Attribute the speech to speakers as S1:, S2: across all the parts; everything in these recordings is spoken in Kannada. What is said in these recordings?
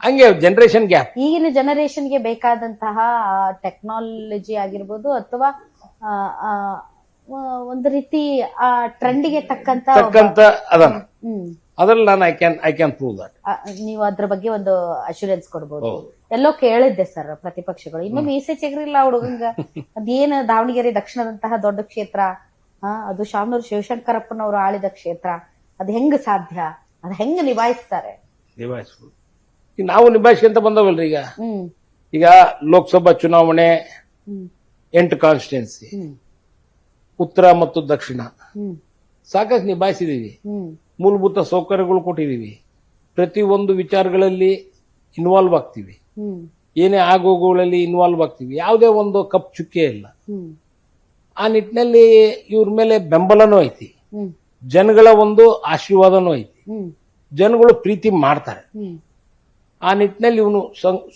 S1: ಹಂಗೆ ಜನರೇಷನ್ ಗ್ಯಾಪ್.
S2: ಈಗಿನ ಜನರೇಷನ್ಗೆ ಬೇಕಾದಂತಹ ಟೆಕ್ನಾಲಜಿ ಆಗಿರ್ಬೋದು ಅಥವಾ ಆ, ಆ, ಒಂದು ರೀತಿ ಆ ಟ್ರೆಂಡ್ಗೆ ತಕ್ಕಂತ
S1: ಅದನ್ನ
S2: ಹ್ಮ್
S1: ಅದ್ರಲ್ಲಿ ನಾನು ಐ ಕ್ಯಾನ್ ಪ್ರೂವ್ ದಟ್.
S2: ನೀವು ಅದ್ರ ಬಗ್ಗೆ ಒಂದು ಅಶ್ಯೂರೆನ್ಸ್ ಕೊಡ್ಬೋದು. ಎಲ್ಲೋ ಕೇಳಿದ್ದೆ ಸರ್ ಪ್ರತಿಪಕ್ಷಗಳು ಇನ್ನು ಮೀಸೆ ಚಿಗ್ರಿಲ್ಲ ಹುಡುಗಂಗ ಅದೇನು ದಾವಣಗೆರೆ ದಕ್ಷಿಣದಂತಹ ದೊಡ್ಡ ಕ್ಷೇತ್ರ, ಅದು ಶಾಮನೂರು ಶಿವಶಂಕರಪ್ಪನವರು ಆಳಿದ ಕ್ಷೇತ್ರ, ಅದ್ ಹೆಂಗ್ ಸಾಧ್ಯ, ಅದ್ ಹೆಂಗ್ ನಿಭಾಯಿಸ್ತಾರೆ?
S1: ನಿಭಾಯಿಸ್ಬೋದು. ನಾವು ನಿಭಾಯಿಸ್ಕೊಂತ ಬಂದವಲ್ರಿ. ಈಗ ಲೋಕಸಭಾ ಚುನಾವಣೆ 8 ಕಾನ್ಸ್ಟಿಟ್ಯೂನ್ಸಿ, ಉತ್ತರ ಮತ್ತು ದಕ್ಷಿಣ ಸಾಕಷ್ಟು ನಿಭಾಯಿಸಿದೀವಿ. ಮೂಲಭೂತ ಸೌಕರ್ಯಗಳು ಕೊಟ್ಟಿದೀವಿ. ಪ್ರತಿ ಒಂದು ವಿಚಾರಗಳಲ್ಲಿ ಇನ್ವಾಲ್ವ್ ಆಗ್ತೀವಿ. ಏನೇ ಆಗೋಗುಗಳಲ್ಲಿ ಇನ್ವಾಲ್ವ್ ಆಗ್ತೀವಿ. ಯಾವುದೇ ಒಂದು ಕಪ್ ಚುಕ್ಕೆ ಇಲ್ಲ. ಆ ನಿಟ್ಟಿನಲ್ಲಿ ಇವ್ರ ಮೇಲೆ ಬೆಂಬಲನೂ ಐತಿ, ಜನಗಳ ಒಂದು ಆಶೀರ್ವಾದನೂ ಐತಿ, ಜನಗಳು ಪ್ರೀತಿ ಮಾಡ್ತಾರೆ. ಆ ನಿಟ್ಟಿನಲ್ಲಿ ಇವನು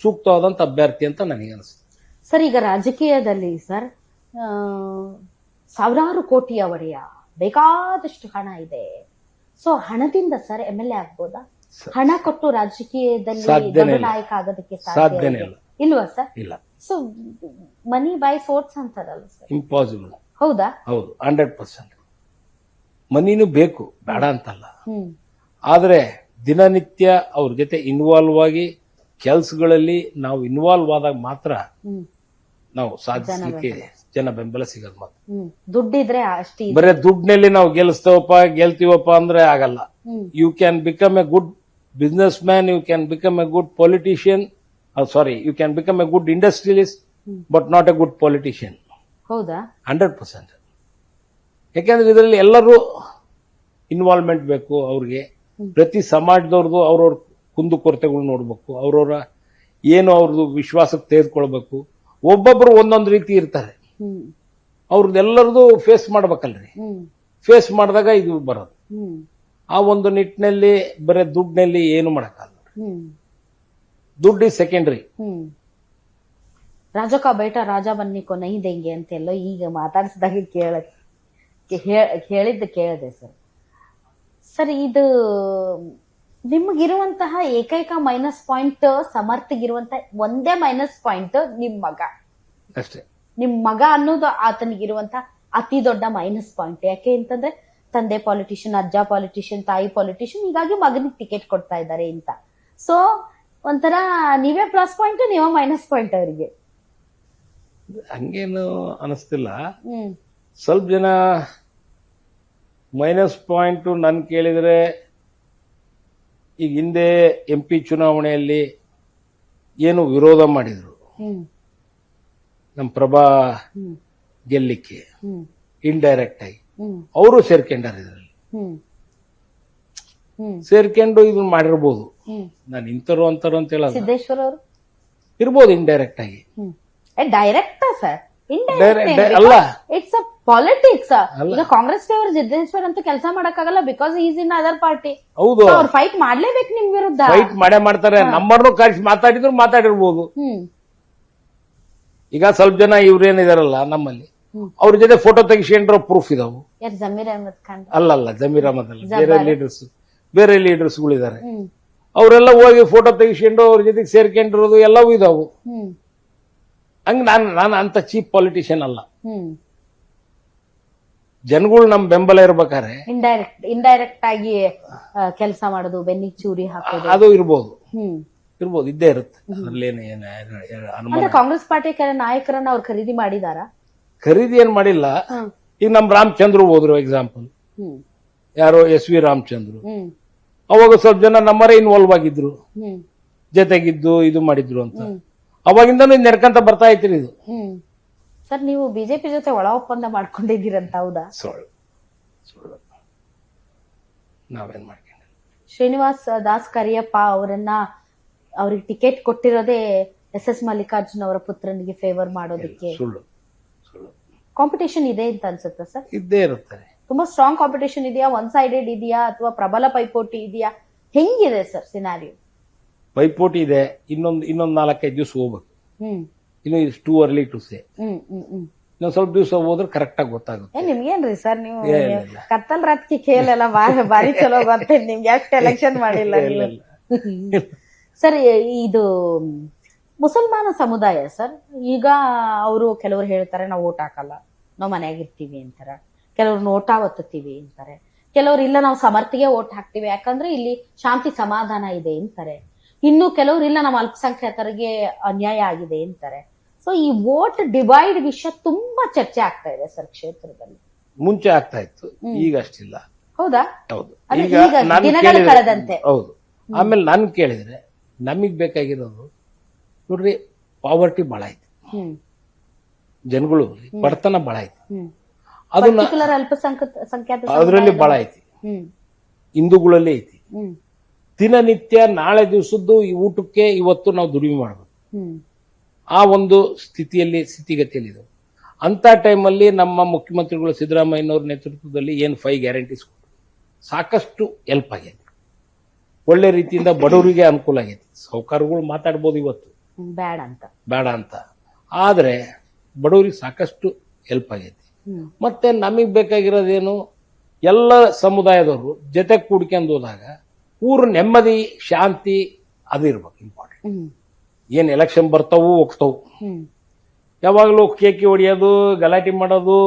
S1: ಸೂಕ್ತವಾದಂತ ಅಭ್ಯರ್ಥಿ ಅಂತ ನನಗೆ ಅನಿಸುತ್ತೆ.
S2: ಸರ್, ಈಗ ರಾಜಕೀಯದಲ್ಲಿ ಸರ್ ಸಾವಿರಾರು ಕೋಟಿಯ ಒಡೆಯ, ಬೇಕಾದಷ್ಟು ಹಣ ಇದೆ. ಸೊ ಹಣದಿಂದ ಸರ್ MLA ಆಗ್ಬೋದಾ? ಹಣ ಕೊಟ್ಟು ರಾಜಕೀಯದಲ್ಲಿ ದೊಡ್ಡ ನಾಯಕ ಆಗೋದಕ್ಕೆ ಸಾಧ್ಯ ಇಲ್ವಾ ಸರ್? ಇಲ್ಲ. ಸೊ ಮನಿ ಬೈಸ್ ವೋಟ್ಸ್ ಅಂತಾರಲ್ಲ ಸರ್,
S1: ಇಂಪಾಸಿಬಲ್.
S2: ಹೌದಾ?
S1: ಹೌದು, 100%. ಮನಿನೂ ಬೇಕು, ಬೇಡ ಅಂತಲ್ಲ. ಆದ್ರೆ ದಿನನಿತ್ಯ ಅವ್ರ ಜೊತೆ ಇನ್ವಾಲ್ವ್ ಆಗಿ ಕೆಲಸಗಳಲ್ಲಿ ನಾವು ಇನ್ವಾಲ್ವ್ ಆದಾಗ ಮಾತ್ರ ನಾವು ಸಾಧಿಸಲಿಕ್ಕೆ ಜನ ಬೆಂಬಲ ಸಿಗೋದು. ಮಾತ್ರ
S2: ದುಡ್ಡಿದ್ರೆ ಅಷ್ಟೇ.
S1: ಬರೇ ದುಡ್ಡಿನಲ್ಲಿ ನಾವು ಗೆಲ್ತೀವಪ್ಪ ಅಂದ್ರೆ ಆಗಲ್ಲ. You can become a good business man, you can become a good politician, you can become a good industrialist, but not a good politician.
S2: ಹೌದಾ?
S1: 100%. ಯಾಕೆಂದ್ರೆ ಇದರಲ್ಲಿ ಎಲ್ಲರೂ ಇನ್ವಾಲ್ವ್ಮೆಂಟ್ ಬೇಕು. ಅವ್ರಿಗೆ ಪ್ರತಿ ಸಮಾಜದವ್ರದ್ದು ಅವ್ರವ್ರ ಕುಂದುಕೊರತೆಗಳು ನೋಡ್ಬೇಕು, ಅವ್ರವ್ರ ಏನು ಅವ್ರದ್ದು ವಿಶ್ವಾಸಕ್ಕೆ ತೆಗೆದುಕೊಳ್ಬೇಕು. ಒಬ್ಬೊಬ್ರು ಒಂದೊಂದು ರೀತಿ ಇರ್ತಾರೆ, ಅವ್ರದ್ದೆಲ್ಲರದು ಫೇಸ್ ಮಾಡ್ಬೇಕಲ್ರಿ. ಫೇಸ್ ಮಾಡಿದಾಗ ಇದು ಬರೋದು. ಆ ಒಂದು ನಿಟ್ಟಿನಲ್ಲಿ ಬರೀ ದುಡ್ಡಿನಲ್ಲಿ ಏನು ಮಾಡಕ್ಕಾಗಲ್ಲ. ದುಡ್ಡು ಇಸ್ ಸೆಕೆಂಡರಿ.
S2: ರಾಜಕ ಬೇಟ ರಾಜ ಬನ್ನಿಕೋ ನೈ ದೇಂಗೆ ಅಂತೆಲ್ಲೋ ಈಗ ಮಾತಾಡಿಸಿದಾಗ ಹೇಳಿದ್ದು ಕೇಳಿದೆ ಸರ್. ಸರ್, ಇದು ನಿಮಗಿರುವಂತಹ ಏಕೈಕ ಮೈನಸ್ ಪಾಯಿಂಟ್, ಸಮರ್ಥಗಿರುವಂತಹ ಒಂದೇ ಮೈನಸ್ ಪಾಯಿಂಟ್ ನಿಮ್ ಮಗ
S1: ಅಷ್ಟೇ.
S2: ನಿಮ್ ಮಗ ಅನ್ನೋದು ಆತನಿಗಿರುವಂತಹ ಅತಿ ದೊಡ್ಡ ಮೈನಸ್ ಪಾಯಿಂಟ್. ಯಾಕೆ ಅಂತಂದ್ರೆ ತಂದೆ ಪಾಲಿಟಿಷಿಯನ್, ಅಜ್ಜ ಪಾಲಿಟಿಷಿಯನ್, ತಾಯಿ ಪಾಲಿಟಿಷಿಯನ್, ಹೀಗಾಗಿ ಮಗನಿಗೆ ಟಿಕೆಟ್ ಕೊಡ್ತಾ ಇದ್ದಾರೆ ಅಂತ. ಸೊ ಒಂಥರ ನೀವೇ ಪ್ಲಸ್ ಪಾಯಿಂಟ್, ನೀವೇ ಮೈನಸ್ ಪಾಯಿಂಟ್ ಅವರಿಗೆ.
S1: ಹಂಗೇನು ಅನಿಸ್ತಿಲ್ಲ. ಸ್ವಲ್ಪ ಜನ ಮೈನಸ್ ಪಾಯಿಂಟ್ ನನ್ ಕೇಳಿದ್ರೆ, ಈಗ ಹಿಂದೆ MP ಚುನಾವಣೆಯಲ್ಲಿ ಏನು ವಿರೋಧ ಮಾಡಿದ್ರು ನಮ್ ಪ್ರಭಾ ಗೆಲ್ಲಿಕ್ಕೆ, ಇಂಡೈರೆಕ್ಟ್ ಆಗಿ ಅವರು ಸೇರ್ಕೊಂಡಾರ. ಇದರಲ್ಲಿ ಸೇರ್ಕೊಂಡು ಇದನ್ನ ಮಾಡಿರ್ಬೋದು. ನಾನು ಇಂತರು ಅಂತಾರು ಅಂತ ಹೇಳೋದು,
S2: ಸಿದ್ದೇಶ್ವರ ಅವರು
S1: ಇರ್ಬೋದು ಇಂಡೈರೆಕ್ಟ್ ಆಗಿ.
S2: ಡೈರೆಕ್ಟ್ ಸರ್,
S1: ಅಲ್ಲ,
S2: ಇಟ್ಸ್ ಅ ಪಾಲಿಟಿಕ್ಸ್. ಈಗ ಕಾಂಗ್ರೆಸ್ ಅವರು ಸಿದ್ದೇಶ್ವರ್ ಅಂತೂ ಕೆಲಸ ಮಾಡಕ್ಕಾಗಲ್ಲ, because is in other party.
S1: ಹೌದು,
S2: ಅವ್ರು ಫೈಟ್ ಮಾಡ್ಲೇಬೇಕು ನಿಮ್ ವಿರುದ್ಧ.
S1: ಫೈಟ್ ಮಾಡ್ತಾರೆ. ನಮ್ಮನ್ನು ಕಳಿಸಿ ಮಾತಾಡಿರ್ಬೋದು. ಈಗ ಸ್ವಲ್ಪ ಜನ ಇವ್ರೇನಿದಾರಲ್ಲ ನಮ್ಮಲ್ಲಿ, ಅವ್ರ ಜೊತೆ ಫೋಟೋ ತೆಗಿಸ್ಕೊಂಡ್ರ ಪ್ರೂಫ್ ಇದಾವು.
S2: ಜಮೀರ್ ಅಹಮದ್ ಖಾನ್
S1: ಅಲ್ಲಲ್ಲ, ಜಮೀರ್ ಅಹಮದ್ ಅಲ್ಲ, ಬೇರೆ ಲೀಡರ್ಸ್ಗಳಿದ್ದಾರೆ. ಅವರೆಲ್ಲ ಹೋಗಿ ಫೋಟೋ ತೆಗಿಸ್ಕೊಂಡು ಅವ್ರ ಜೊತೆಗೆ ಸೇರ್ಕೊಂಡಿರೋದು ಎಲ್ಲವೂ ಇದಾವು. ಹಂಗ ನಾನು ಅಂತ ಚೀಪ್ ಪಾಲಿಟಿಷಿಯನ್ ಅಲ್ಲ. ಜನಗಳು ನಮ್ ಬೆಂಬಲ ಇರ್ಬೇಕಾರೆ
S2: ಇಂಡೈರೆಕ್ಟ್ ಆಗಿ ಕೆಲಸ ಮಾಡೋದು, ಬೆನ್ನಿಗೆ ಚೂರಿ ಹಾಕೋದು,
S1: ಅದು ಇರ್ಬೋದು, ಇದ್ದೇ ಇರುತ್ತೆ. ಅದ್ರಲ್ಲೇನು
S2: ಕಾಂಗ್ರೆಸ್ ಪಾರ್ಟಿ ನಾಯಕರನ್ನ ಅವ್ರು ಖರೀದಿ ಮಾಡಿದಾರ?
S1: ಖರೀದಿ ಏನ್ ಮಾಡಿಲ್ಲ. ಈಗ ನಮ್ ರಾಮಚಂದ್ರ ಹೋದ್ರು ಎಕ್ಸಾಂಪಲ್, ಯಾರೋ SV ರಾಮಚಂದ್ರ. ಅವಾಗ ಸ್ವಲ್ಪ ಜನ ನಮ್ಮರೇ ಇನ್ವಾಲ್ವ್ ಆಗಿದ್ರು, ಜೊತೆಗಿದ್ದು ಇದು ಮಾಡಿದ್ರು ಅಂತ. ಅವಾಗಿಂದನೂ ನೆಡ್ಕಂತ ಬರ್ತಾ ಐತ್ರಿ ಇದು.
S2: ಸರ್, ನೀವು ಬಿಜೆಪಿ ಜೊತೆ ಒಳ ಒಪ್ಪಂದ ಮಾಡ್ಕೊಂಡಿದ್ದೀರಂತ, ಹೌದಾ?
S1: ಸುಳ್ಳು. ನಾವೇನ್ ಮಾಡ್ಕೊಂಡ
S2: ಶ್ರೀನಿವಾಸ್ ದಾಸ್ ಕರಿಯಪ್ಪ ಅವ್ರಿಗೆ ಟಿಕೆಟ್ ಕೊಟ್ಟಿರೋದೇ SS ಮಲ್ಲಿಕಾರ್ಜುನ್ ಅವರ ಪುತ್ರನಿಗೆ ಫೇವರ್ ಮಾಡೋದಕ್ಕೆ.
S1: ಸುಳ್ಳು.
S2: ಕಾಂಪಿಟೇಷನ್ ಇದೆ ಅಂತ ಅನ್ಸುತ್ತಾ ಸರ್?
S1: ಇದ್ದೇ ಇರುತ್ತೆ.
S2: ತುಂಬಾ ಸ್ಟ್ರಾಂಗ್ ಕಾಂಪಿಟೇಷನ್ ಇದೆಯಾ, ಒನ್ ಸೈಡೆಡ್ ಇದೆಯಾ, ಅಥವಾ ಪ್ರಬಲ ಪೈಪೋಟಿ ಇದೆಯಾ, ಹೆಂಗಿದೆ ಸರ್ ಸಿನಾರಿಯೋ?
S1: ಪೈಪೋಟಿ ಇದೆ. ಇನ್ನೊಂದು 4-5 ದಿವಸ ಹೋಗ್ಬೇಕು. ಇನ್ನು it's too early to say. ಇನ್ನೊಂದ್ ಸ್ವಲ್ಪ ದಿವಸ ಹೋದ್ರೆ ಕರೆಕ್ಟ್ ಆಗಿ ಗೊತ್ತಾಗುತ್ತೆ.
S2: ನಿಮ್ಗೇನ್ರಿ ಸರ್, ನೀವು ಕತ್ತಲ್ ರಾತ್ರಿ ಕೇಳಲ್ಲ, ಬಾರಿ ಚಲೋ ಗೊತ್ತೇನ್ ನಿಮ್ಗೆ? ಎಷ್ಟು ಎಲೆಕ್ಷನ್ ಮಾಡಿಲ್ಲ. ಸರ್ ಇದು ಮುಸಲ್ಮಾನ ಸಮುದಾಯ ಸರ್, ಈಗ ಅವರು ಕೆಲವರು ಹೇಳ್ತಾರೆ ನಾವು ಓಟ್ ಹಾಕಲ್ಲ, ನಾವು ಮನೆಯಾಗಿರ್ತೀವಿ ಅಂತಾರೆ, ಕೆಲವರು ನೋಟಾ ಒತ್ತುತ್ತೀವಿ ಅಂತಾರೆ, ಕೆಲವರು ಇಲ್ಲ ನಾವು ಸಮರ್ಥಿಗೆ ಓಟ್ ಹಾಕ್ತಿವಿ ಯಾಕಂದ್ರೆ ಇಲ್ಲಿ ಶಾಂತಿ ಸಮಾಧಾನ ಇದೆ ಅಂತಾರೆ, ಇನ್ನು ಕೆಲವರು ಇಲ್ಲ ನಮ್ಮ ಅಲ್ಪಸಂಖ್ಯಾತರಿಗೆ ಅನ್ಯಾಯ ಆಗಿದೆ ಅಂತಾರೆ. ಸೊ ಈ ವೋಟ್ ಡಿವೈಡ್ ವಿಷಯ ತುಂಬಾ ಚರ್ಚೆ ಆಗ್ತಾ ಇದೆ ಸರ್ ಕ್ಷೇತ್ರದಲ್ಲಿ.
S1: ಮುಂಚೆ ಆಗ್ತಾ ಇತ್ತು, ಈಗ ಅಷ್ಟಿಲ್ಲ.
S2: ಹೌದಾ?
S1: ಹೌದು.
S2: ಅದೇ
S1: ಈಗ
S2: ಈಗ
S1: ನಾನು
S2: ದಿನಗಳು ಕಳೆದಂತೆ.
S1: ಹೌದು. ಆಮೇಲೆ ನಾನು ಕೇಳಿದ್ರೆ ನಮಗ್ ಬೇಕಾಗಿರೋದು ನೋಡ್ರಿ, ಪಾವರ್ಟಿ ಬಹಳ ಐತಿ, ಜನಗಳು ಬಡತನ ಬಹಳ ಐತಿ, ಅದನ್ನ
S2: ಪರ್ಟಿಕ್ಯುಲರ್ ಅಲ್ಪಸಂಖ್ಯಾತ
S1: ಅದರಲ್ಲಿ ಬಹಳ ಐತಿ, ಹಿಂದೂಗಳಲ್ಲಿ ಐತಿ. ದಿನನಿತ್ಯ ನಾಳೆ ದಿವಸದ್ದು ಈ ಊಟಕ್ಕೆ ಇವತ್ತು ನಾವು ದುಡಿಮೆ ಮಾಡಬೇಕು, ಆ ಒಂದು ಸ್ಥಿತಿಗತಿಯಲ್ಲಿ ಇದು. ಅಂತ ಟೈಮಲ್ಲಿ ನಮ್ಮ ಮುಖ್ಯಮಂತ್ರಿಗಳು ಸಿದ್ದರಾಮಯ್ಯನವ್ರ ನೇತೃತ್ವದಲ್ಲಿ ಏನು 5 ಗ್ಯಾರಂಟೀಸ್ ಕೊಟ್ಟರು, ಸಾಕಷ್ಟು ಹೆಲ್ಪ್ ಆಗೈತಿ, ಒಳ್ಳೆ ರೀತಿಯಿಂದ ಬಡವರಿಗೆ ಅನುಕೂಲ ಆಗೈತಿ. ಸಾಹುಕಾರಗಳು ಮಾತಾಡ್ಬೋದು ಇವತ್ತು ಬೇಡ ಅಂತ, ಆದ್ರೆ ಬಡವರಿಗೆ ಸಾಕಷ್ಟು ಹೆಲ್ಪ್ ಆಗೈತಿ. ಮತ್ತೆ ನಮಗ್ ಬೇಕಾಗಿರೋದೇನು, ಎಲ್ಲ ಸಮುದಾಯದವರು ಜೊತೆ ಕೂಡ್ಕೊಂಡು ಹೋದಾಗ ಊರು ನೆಮ್ಮದಿ ಶಾಂತಿ ಅದು ಇರ್ಬೇಕು ಇಂಪಾರ್ಟೆಂಟ್. ಏನ್ ಎಲೆಕ್ಷನ್ ಬರ್ತಾವು ಹೋಗ್ತಾವು, ಯಾವಾಗಲೂ ಕೇಕಿ ಹೊಡಿಯೋದು ಗಲಾಟೆ ಮಾಡೋದು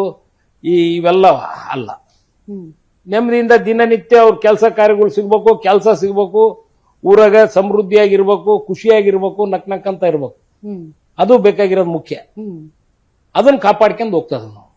S1: ಇವೆಲ್ಲ ಅಲ್ಲ. ನೆಮ್ಮದಿಯಿಂದ ದಿನನಿತ್ಯ ಅವ್ರ ಕೆಲಸ ಕಾರ್ಯಗಳು ಸಿಗ್ಬೇಕು, ಕೆಲಸ ಸಿಗ್ಬೇಕು, ಊರಾಗ ಸಮೃದ್ಧಿಯಾಗಿರ್ಬೇಕು, ಖುಷಿಯಾಗಿರ್ಬೇಕು, ನಕ್ ಅಂತ ಇರ್ಬೇಕು, ಅದು ಬೇಕಾಗಿರೋದು ಮುಖ್ಯ. ಅದನ್ನ ಕಾಪಾಡ್ಕೊಂಡು ಹೋಗ್ತದ ನಾವು.